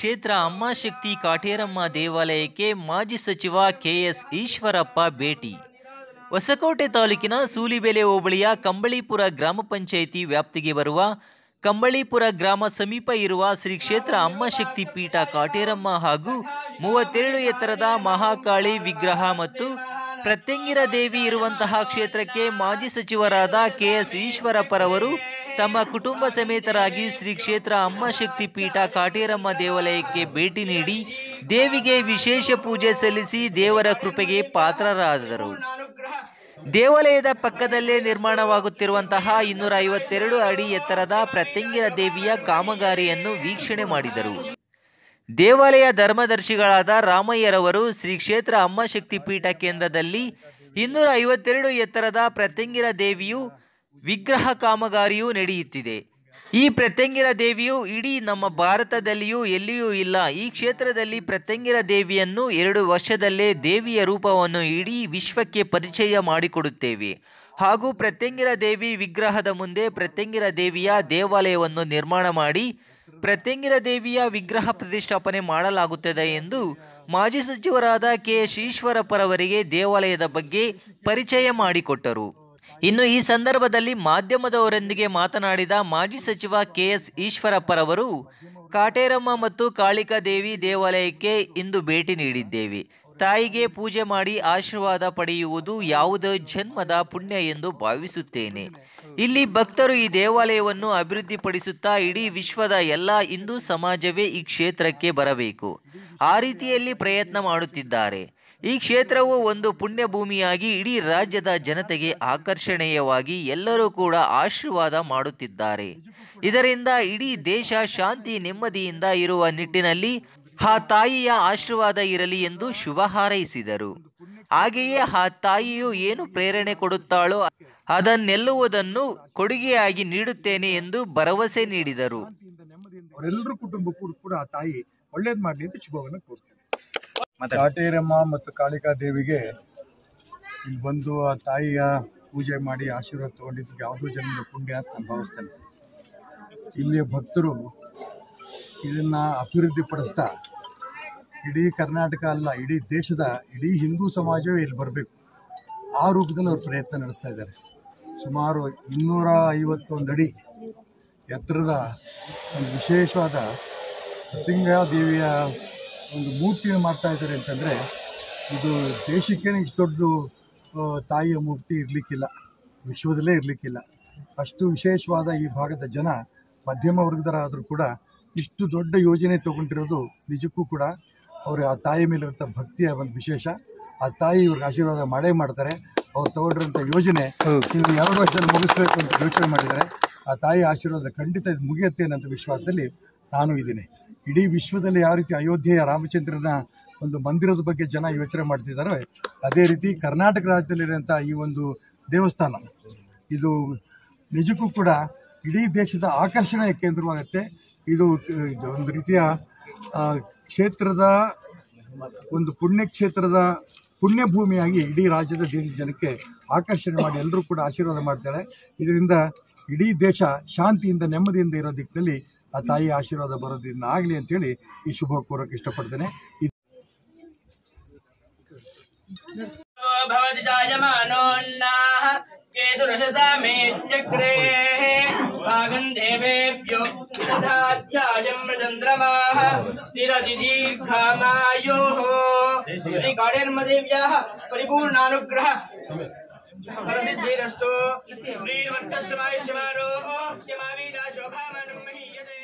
ಕ್ಷೇತ್ರ ಅಮ್ಮಶಕ್ತಿ ಕಾಟೇರಮ್ಮ ದೇವಾಲಯಕ್ಕೆ ಮಾಜಿ ಸಚಿವ ಕೆಎಸ್ ಈಶ್ವರಪ್ಪ ಭೇಟಿ. ಹೊಸಕೋಟೆ ತಾಲೂಕಿನ ಸೂಲಿಬೆಲೆ ಹೋಬಳಿಯ ಕಂಬಳಿಪುರ ಗ್ರಾಮ ಪಂಚಾಯಿತಿ ವ್ಯಾಪ್ತಿಗೆ ಬರುವ ಕಂಬಳಿಪುರ ಗ್ರಾಮ ಸಮೀಪ ಇರುವ ಶ್ರೀ ಕ್ಷೇತ್ರ ಅಮ್ಮಶಕ್ತಿ ಪೀಠ ಕಾಟೇರಮ್ಮ ಹಾಗೂ 32 ಎತ್ತರದ ಮಹಾಕಾಳಿ ವಿಗ್ರಹ ಮತ್ತು ಪ್ರತ್ಯಂಗಿರ ದೇವಿ ಇರುವಂತಹ ಕ್ಷೇತ್ರಕ್ಕೆ ಮಾಜಿ ಸಚಿವರಾದ ಕೆಎಸ್ ಈಶ್ವರಪ್ಪರವರು ತಮ್ಮ ಕುಟುಂಬ ಸಮೇತರಾಗಿ ಶ್ರೀ ಕ್ಷೇತ್ರ ಅಮ್ಮಶಕ್ತಿ ಪೀಠ ಕಾಟೇರಮ್ಮ ದೇವಾಲಯಕ್ಕೆ ಭೇಟಿ ನೀಡಿ ದೇವಿಗೆ ವಿಶೇಷ ಪೂಜೆ ಸಲ್ಲಿಸಿ ದೇವರ ಕೃಪೆಗೆ ಪಾತ್ರರಾದರು. ದೇವಾಲಯದ ಪಕ್ಕದಲ್ಲೇ ನಿರ್ಮಾಣವಾಗುತ್ತಿರುವಂತಹ 252 ಅಡಿ ಎತ್ತರದ ಪ್ರತ್ಯಂಗಿರ ದೇವಿಯ ಕಾಮಗಾರಿಯನ್ನು ವೀಕ್ಷಣೆ ಮಾಡಿದರು. ದೇವಾಲಯ ಧರ್ಮದರ್ಶಿಗಳಾದ ರಾಮಯ್ಯರವರು ಶ್ರೀ ಕ್ಷೇತ್ರ ಅಮ್ಮಶಕ್ತಿ ಪೀಠ ಕೇಂದ್ರದಲ್ಲಿ 252 ಎತ್ತರದ ಪ್ರತ್ಯಂಗಿರ ದೇವಿಯು ವಿಗ್ರಹ ಕಾಮಗಾರಿಯೂ ನಡೆಯುತ್ತಿದೆ. ಈ ಪ್ರತ್ಯಂಗಿರ ದೇವಿಯು ಇಡೀ ನಮ್ಮ ಭಾರತದಲ್ಲಿಯೂ ಎಲ್ಲಿಯೂ ಇಲ್ಲ. ಈ ಕ್ಷೇತ್ರದಲ್ಲಿ ಪ್ರತ್ಯಂಗಿರ ದೇವಿಯನ್ನು 2 ವರ್ಷದಲ್ಲೇ ದೇವಿಯ ರೂಪವನ್ನು ಇಡೀ ವಿಶ್ವಕ್ಕೆ ಪರಿಚಯ ಮಾಡಿಕೊಡುತ್ತೇವೆ ಹಾಗೂ ಪ್ರತ್ಯಂಗಿರ ದೇವಿ ವಿಗ್ರಹದ ಮುಂದೆ ಪ್ರತ್ಯಂಗಿರ ದೇವಿಯ ದೇವಾಲಯವನ್ನು ನಿರ್ಮಾಣ ಮಾಡಿ ಪ್ರತ್ಯಂಗಿರ ದೇವಿಯ ವಿಗ್ರಹ ಪ್ರತಿಷ್ಠಾಪನೆ ಮಾಡಲಾಗುತ್ತದೆ ಎಂದು ಮಾಜಿ ಸಚಿವರಾದ ಕೆಎಸ್ ಈಶ್ವರಪ್ಪರವರಿಗೆ ದೇವಾಲಯದ ಬಗ್ಗೆ ಪರಿಚಯ ಮಾಡಿಕೊಟ್ಟರು. ಇನ್ನು ಈ ಸಂದರ್ಭದಲ್ಲಿ ಮಾಧ್ಯಮದವರೊಂದಿಗೆ ಮಾತನಾಡಿದ ಮಾಜಿ ಸಚಿವ ಕೆಎಸ್ ಈಶ್ವರಪ್ಪರವರು, ಕಾಟೇರಮ್ಮ ಮತ್ತು ಕಾಳಿಕಾ ದೇವಿ ದೇವಾಲಯಕ್ಕೆ ಇಂದು ಭೇಟಿ ನೀಡಿದ್ದೇವೆ. ತಾಯಿಗೆ ಪೂಜೆ ಮಾಡಿ ಆಶೀರ್ವಾದ ಪಡೆಯುವುದು ಯಾವುದೋ ಜನ್ಮದ ಪುಣ್ಯ ಎಂದು ಭಾವಿಸುತ್ತೇನೆ. ಇಲ್ಲಿ ಭಕ್ತರು ಈ ದೇವಾಲಯವನ್ನು ಅಭಿವೃದ್ಧಿಪಡಿಸುತ್ತಾ ಇಡೀ ವಿಶ್ವದ ಎಲ್ಲ ಹಿಂದೂ ಸಮಾಜವೇ ಈ ಕ್ಷೇತ್ರಕ್ಕೆ ಬರಬೇಕು. ಆ ರೀತಿಯಲ್ಲಿ ಪ್ರಯತ್ನ ಮಾಡುತ್ತಿದ್ದಾರೆ. ಈ ಕ್ಷೇತ್ರವು ಒಂದು ಪುಣ್ಯ ಭೂಮಿಯಾಗಿ ಇಡೀ ರಾಜ್ಯದ ಜನತೆಗೆ ಆಕರ್ಷಣೀಯವಾಗಿ ಎಲ್ಲರೂ ಕೂಡ ಆಶೀರ್ವಾದ ಮಾಡುತ್ತಿದ್ದಾರೆ. ಇದರಿಂದ ಇಡೀ ದೇಶ ಶಾಂತಿ ನೆಮ್ಮದಿಯಿಂದ ಇರುವ ನಿಟ್ಟಿನಲ್ಲಿ ಆ ತಾಯಿಯ ಆಶೀರ್ವಾದ ಇರಲಿ ಎಂದು ಶುಭ ಹಾರೈಸಿದರು. ಹಾಗೆಯೇ ಆ ತಾಯಿಯು ಏನು ಪ್ರೇರಣೆ ಕೊಡುತ್ತಾಳೋ ಅದನ್ನೆಲ್ಲುವುದನ್ನು ಕೊಡುಗೆಯಾಗಿ ನೀಡುತ್ತೇನೆ ಎಂದು ಭರವಸೆ ನೀಡಿದರು. ಅವರೆಲ್ಲರೂ ಕುಟುಂಬಕ್ಕೂ ಕೂಡ ಆ ತಾಯಿ ಒಳ್ಳೇದು ಮಾಡಲಿ ಅಂತ ಶುಭವನ್ನು ಕೋರ್ತೇನೆ. ಕಾಟೇರಮ್ಮ ಮತ್ತು ಕಾಳಿಕಾ ದೇವಿಗೆ ಇಲ್ಲಿ ಬಂದು ಆ ತಾಯಿಯ ಪೂಜೆ ಮಾಡಿ ಆಶೀರ್ವಾದ ತಗೊಂಡಿದ್ದಕ್ಕೆ ಯಾವುದೋ ಜನ್ಮದ ಪುಣ್ಯ ಅಂತ ನಾನು ಭಾವಿಸ್ತೇನೆ. ಇಲ್ಲಿಯ ಭಕ್ತರು ಇದನ್ನು ಅಭಿವೃದ್ಧಿಪಡಿಸ್ತಾ ಇಡೀ ಕರ್ನಾಟಕ ಅಲ್ಲ, ಇಡೀ ದೇಶದ ಇಡೀ ಹಿಂದೂ ಸಮಾಜವೇ ಇಲ್ಲಿ ಬರಬೇಕು, ಆ ರೂಪದಲ್ಲಿ ಅವರು ಪ್ರಯತ್ನ ನಡೆಸ್ತಾ ಇದ್ದಾರೆ. ಸುಮಾರು 251 ಅಡಿ ಎತ್ತರದ ಒಂದು ವಿಶೇಷವಾದ ಪ್ರತ್ಯಂಗಿರ ದೇವಿಯ ಒಂದು ಮೂರ್ತಿಯನ್ನು ಮಾಡ್ತಾ ಇದ್ದಾರೆ ಅಂತಂದರೆ ಇದು ದೇಶಕ್ಕೇ ಇಷ್ಟು ದೊಡ್ಡ ತಾಯಿಯ ಮೂರ್ತಿ ಇರಲಿಕ್ಕಿಲ್ಲ, ವಿಶ್ವದಲ್ಲೇ ಇರಲಿಕ್ಕಿಲ್ಲ. ಅಷ್ಟು ವಿಶೇಷವಾದ ಈ ಭಾಗದ ಜನ ಮಧ್ಯಮ ವರ್ಗದರಾದರೂ ಕೂಡ ಇಷ್ಟು ದೊಡ್ಡ ಯೋಜನೆ ತೊಗೊಂಡಿರೋದು ನಿಜಕ್ಕೂ ಕೂಡ ಅವರು ಆ ತಾಯಿ ಮೇಲಿರುವಂಥ ಭಕ್ತಿಯ ಒಂದು ವಿಶೇಷ. ಆ ತಾಯಿ ಇವ್ರಿಗೆ ಆಶೀರ್ವಾದ ಮಾಡೇ ಮಾಡ್ತಾರೆ. ಅವ್ರು ತಗೊಂಡಿರೋಂಥ ಯೋಜನೆ ಇನ್ನು 2 ವರ್ಷದಲ್ಲಿ ಮುಗಿಸ್ಬೇಕು ಅಂತ ಯೋಚನೆ ಮಾಡಿದ್ದಾರೆ. ಆ ತಾಯಿ ಆಶೀರ್ವಾದ ಖಂಡಿತ ಇದು ಮುಗಿಯುತ್ತೆ ಅನ್ನೋಂಥ ವಿಶ್ವಾಸದಲ್ಲಿ ನಾನು ಇದ್ದೀನಿ. ಇಡೀ ವಿಶ್ವದಲ್ಲಿ ಯಾವ ರೀತಿ ಅಯೋಧ್ಯೆಯ ರಾಮಚಂದ್ರನ ಒಂದು ಮಂದಿರದ ಬಗ್ಗೆ ಜನ ಯೋಚನೆ ಮಾಡ್ತಿದ್ದಾರೆ, ಅದೇ ರೀತಿ ಕರ್ನಾಟಕ ರಾಜ್ಯದಲ್ಲಿರುವಂಥ ಈ ಒಂದು ದೇವಸ್ಥಾನ ಇದು ನಿಜಕ್ಕೂ ಕೂಡ ಇಡೀ ದೇಶದ ಆಕರ್ಷಣೆಯ ಕೇಂದ್ರವಾಗುತ್ತೆ. ಇದು ಒಂದು ರೀತಿಯ ಕ್ಷೇತ್ರದ ಒಂದು ಪುಣ್ಯಕ್ಷೇತ್ರದ ಪುಣ್ಯಭೂಮಿಯಾಗಿ ಇಡೀ ರಾಜ್ಯದ ದೇಶದ ಜನಕ್ಕೆ ಆಕರ್ಷಣೆ ಮಾಡಿ ಎಲ್ಲರೂ ಕೂಡ ಆಶೀರ್ವಾದ ಮಾಡ್ತಾಳೆ. ಇದರಿಂದ ಇಡೀ ದೇಶ ಶಾಂತಿಯಿಂದ ನೆಮ್ಮದಿಯಿಂದ ಇರೋ ದಿಕ್ಕಿನಲ್ಲಿ ಆ ತಾಯಿ ಆಶೀರ್ವಾದ ಬರೋದ್ರಿಂದ ಆಗಲಿ ಅಂತೇಳಿ ಈ ಶುಭ ಕೋರಕ್ಕೆ ಇಷ್ಟಪಡ್ತೇನೆ. ಶ್ರೀ ಕಾಟೇರಮ್ಮ ದೇವ್ಯಾಃ ಪರಿಪೂರ್ಣಾನುಗ್ರಹ ಫಲಸಿದ್ಧಿರಸ್ತು. ಶ್ರೀ ವರ್ಚಸ್ಸಮಾಯುಷ್ಯಮಾರೋ ಯಮಾವೀದ ಶೋಭಾಮಾನಂ ಮಹೀಯತೆ.